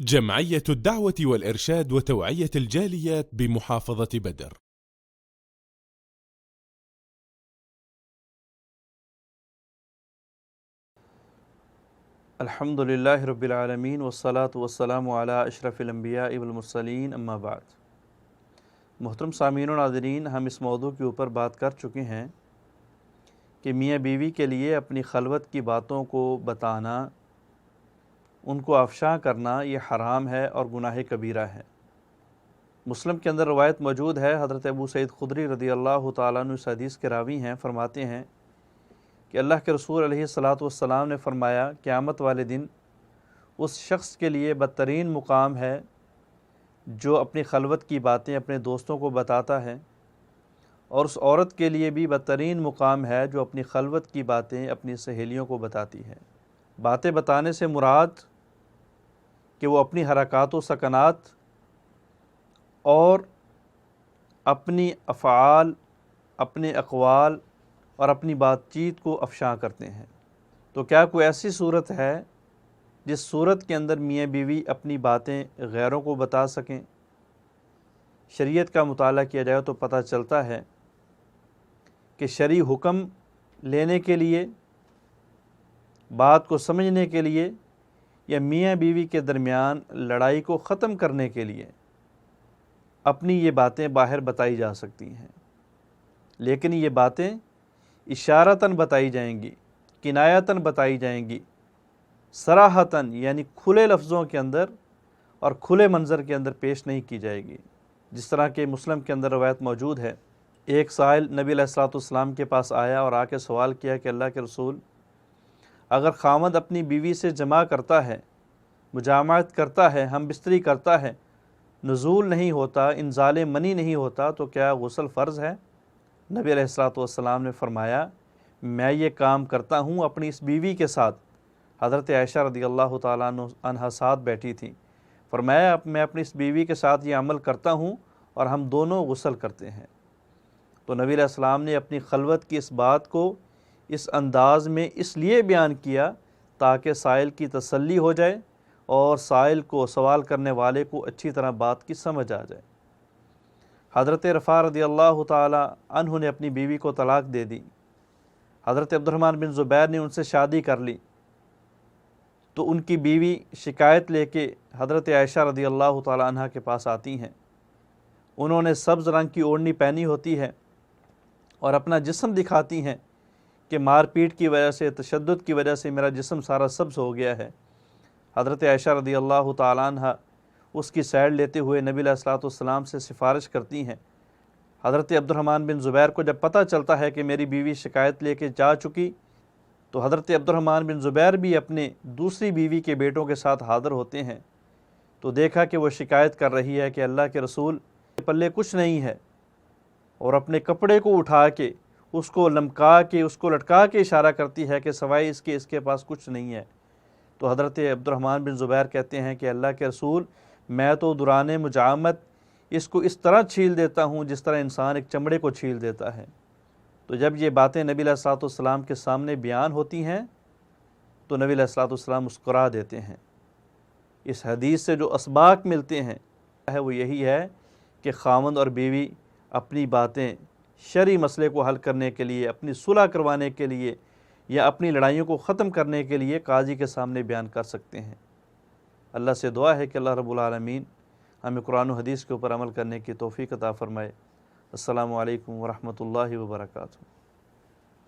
جمعية الدعوة والإرشاد وتوعية الجاليات بمحافظة بدر. الحمد للہ رب العالمین والصلاة والسلام علی اشرف الانبیاء والمرسلین اما بعد۔ محترم سامعین و ناظرین، ہم اس موضوع کے اوپر بات کر چکے ہیں کہ میاں بیوی کے لیے اپنی خلوت کی باتوں کو بتانا، ان کو افشاں کرنا یہ حرام ہے اور گناہ کبیرہ ہے۔ مسلم کے اندر روایت موجود ہے، حضرت ابو سعید خدری رضی اللہ تعالیٰ عنہ اس حدیث کے راوی ہیں، فرماتے ہیں کہ اللہ کے رسول علیہ الصلاۃ والسلام نے فرمایا، قیامت والے دن اس شخص کے لیے بدترین مقام ہے جو اپنی خلوت کی باتیں اپنے دوستوں کو بتاتا ہے، اور اس عورت کے لیے بھی بدترین مقام ہے جو اپنی خلوت کی باتیں اپنی سہیلیوں کو بتاتی ہے۔ باتیں بتانے سے مراد کہ وہ اپنی حرکات و سکنات اور اپنی افعال، اپنے اقوال اور اپنی بات چیت کو افشاں کرتے ہیں۔ تو کیا کوئی ایسی صورت ہے جس صورت کے اندر میاں بیوی اپنی باتیں غیروں کو بتا سکیں؟ شریعت کا مطالعہ کیا جائے تو پتہ چلتا ہے کہ شرعی حکم لینے کے لیے، بات کو سمجھنے کے لیے، یا میاں بیوی کے درمیان لڑائی کو ختم کرنے کے لیے اپنی یہ باتیں باہر بتائی جا سکتی ہیں، لیکن یہ باتیں اشارتاً بتائی جائیں گی، کنایتاً بتائی جائیں گی، صراحتاً یعنی کھلے لفظوں کے اندر اور کھلے منظر کے اندر پیش نہیں کی جائے گی۔ جس طرح کہ مسلم کے اندر روایت موجود ہے، ایک سائل نبی علیہ الصلوۃ والسلام کے پاس آیا اور آ کے سوال کیا کہ اللہ کے رسول، اگر خاوند اپنی بیوی سے جماع کرتا ہے، مجامعت کرتا ہے، ہم بستری کرتا ہے، نزول نہیں ہوتا، انزال منی نہیں ہوتا، تو کیا غسل فرض ہے؟ نبی علیہ الصلوۃ والسلام نے فرمایا، میں یہ کام کرتا ہوں اپنی اس بیوی کے ساتھ۔ حضرت عائشہ رضی اللہ تعالیٰ عنہا ساتھ بیٹھی تھیں۔ فرمایا، میں اپنی اس بیوی کے ساتھ یہ عمل کرتا ہوں اور ہم دونوں غسل کرتے ہیں۔ تو نبی علیہ السلام نے اپنی خلوت کی اس بات کو اس انداز میں اس لیے بیان کیا تاکہ سائل کی تسلی ہو جائے اور سائل کو، سوال کرنے والے کو اچھی طرح بات کی سمجھ آ جائے۔ حضرت رفاع رضی اللہ تعالی عنہ نے اپنی بیوی کو طلاق دے دی۔ حضرت عبد الرحمن بن زبیر نے ان سے شادی کر لی، تو ان کی بیوی شکایت لے کے حضرت عائشہ رضی اللہ تعالی عنہ کے پاس آتی ہیں۔ انہوں نے سبز رنگ کی اوڑھنی پہنی ہوتی ہے اور اپنا جسم دکھاتی ہیں کہ مار پیٹ کی وجہ سے، تشدد کی وجہ سے میرا جسم سارا سبز ہو گیا ہے۔ حضرت عائشہ رضی اللہ تعالی عنہ اس کی سائڈ لیتے ہوئے نبی علیہ الصلوۃ والسلام سے سفارش کرتی ہیں۔ حضرت عبد الرحمن بن زبیر کو جب پتہ چلتا ہے کہ میری بیوی شکایت لے کے جا چکی، تو حضرت عبد الرحمن بن زبیر بھی اپنے دوسری بیوی کے بیٹوں کے ساتھ حاضر ہوتے ہیں۔ تو دیکھا کہ وہ شکایت کر رہی ہے کہ اللہ کے رسول کے پلے کچھ نہیں ہے، اور اپنے کپڑے کو اٹھا کے اس کو لمکا کے، اس کو لٹکا کے اشارہ کرتی ہے کہ سوائے اس کے پاس کچھ نہیں ہے۔ تو حضرت عبد الرحمن بن زبیر کہتے ہیں کہ اللہ کے رسول، میں تو دوران مجامعت اس کو اس طرح چھیل دیتا ہوں جس طرح انسان ایک چمڑے کو چھیل دیتا ہے۔ تو جب یہ باتیں نبی علیہ الصلوۃ والسلام کے سامنے بیان ہوتی ہیں تو نبی علیہ الصلوۃ والسلام مسکرا دیتے ہیں۔ اس حدیث سے جو اسباق ملتے ہیں وہ یہی ہے کہ خاوند اور بیوی اپنی باتیں شرعی مسئلے کو حل کرنے کے لیے، اپنی صلح کروانے کے لیے، یا اپنی لڑائیوں کو ختم کرنے کے لیے قاضی کے سامنے بیان کر سکتے ہیں۔ اللہ سے دعا ہے کہ اللہ رب العالمین ہمیں قرآن و حدیث کے اوپر عمل کرنے کی توفیق عطا فرمائے۔ السلام علیکم ورحمۃ اللہ وبرکاتہ۔